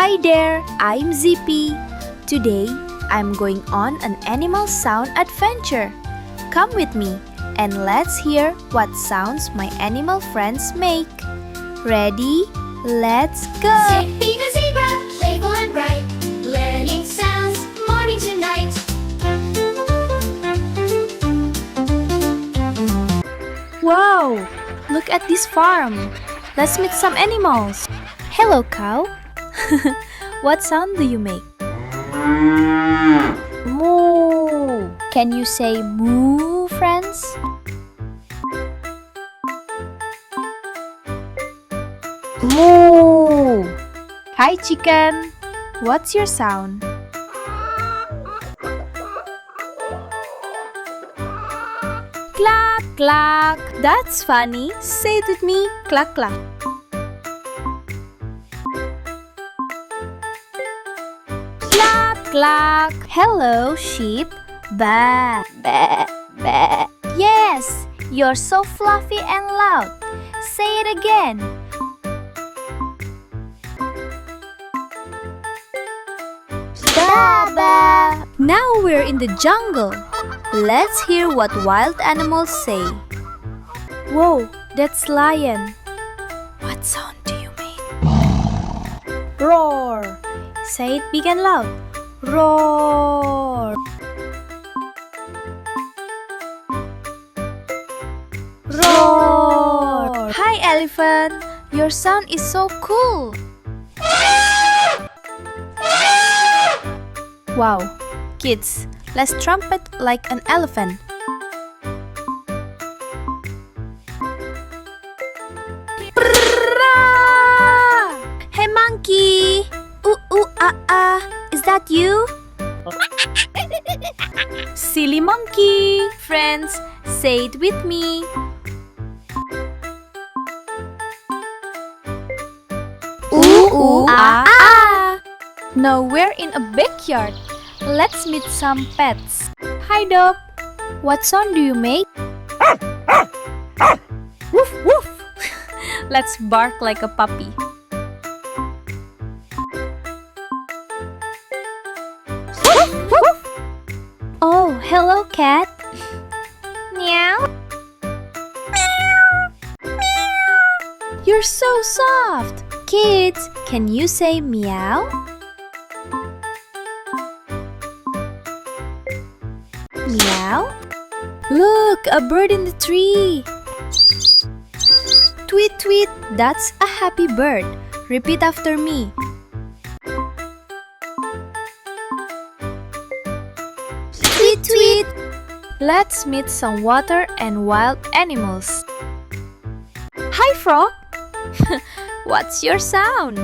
Hi there, I'm Zippy. Today, I'm going on an animal sound adventure. Come with me and let's hear what sounds my animal friends make. Ready? Let's go! Zippy the zebra, playful and bright, learning sounds morning to night. Wow! Look at this farm. Let's meet some animals. Hello, cow. What sound do you make? Moo! Can you say moo, friends? Moo! Hi, chicken. What's your sound? Cluck, cluck. That's funny. Say it with me. Cluck, cluck. Cluck, cluck. Hello, sheep. Ba, ba, ba. Yes, you're so fluffy and loud. Say it again. Ba, ba. Now we're in the jungle. Let's hear what wild animals say. Whoa, that's lion. What sound do you make? Roar. Say it big and loud. Roar. Roar. Hi, elephant. Your sound is so cool. Wow. Kids, let's trumpet like an elephant. Hey monkey! Ooh ooh ah ah! Is that you? Silly monkey! Friends, say it with me. Ooh ooh ah ah! Now we're in a backyard. Let's meet some pets. Hi dog. What sound do you make? Woof woof. Let's bark like a puppy. Woof woof. Oh, hello cat. Meow. Meow. Meow. You're so soft. Kids, can you say meow? Meow. Look, a bird in the tree. Tweet, tweet. That's a happy bird. Repeat after me. Tweet, tweet. Let's meet some water and wild animals. Hi, frog. What's your sound?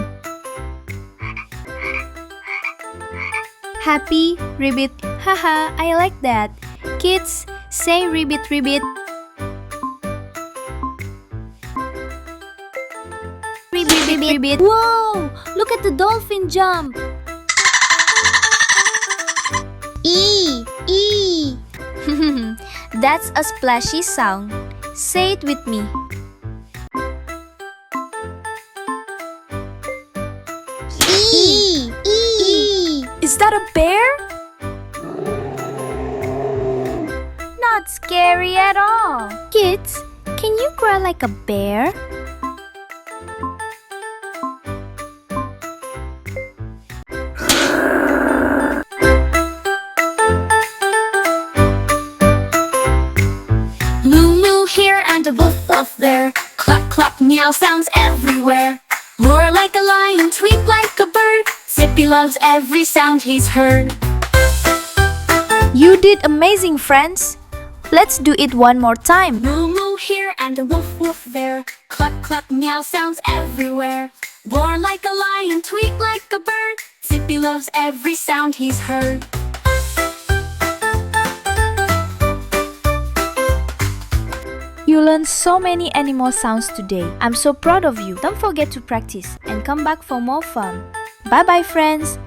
Happy, Ribbit. Haha, I like that. Kids, say Ribbit, Ribbit. Ribbit, Ribbit, Ribbit. Whoa! Look at the dolphin jump. Ee, ee. That's a splashy sound. Say it with me. Ee, ee. Is that a bear? Not scary at all. Kids, can you cry like a bear? Moo moo here and a woof woof there. Cluck cluck meow sounds everywhere. Roar like a lion, tweet like a bird. Zippy loves every sound he's heard. You did amazing, friends. Let's do it one more time. Moo moo here and a woof woof there. Cluck cluck meow sounds everywhere. Roar like a lion, tweet like a bird. Zippy loves every sound he's heard. You learned so many animal sounds today. I'm so proud of you. Don't forget to practice and come back for more fun. Bye bye, friends.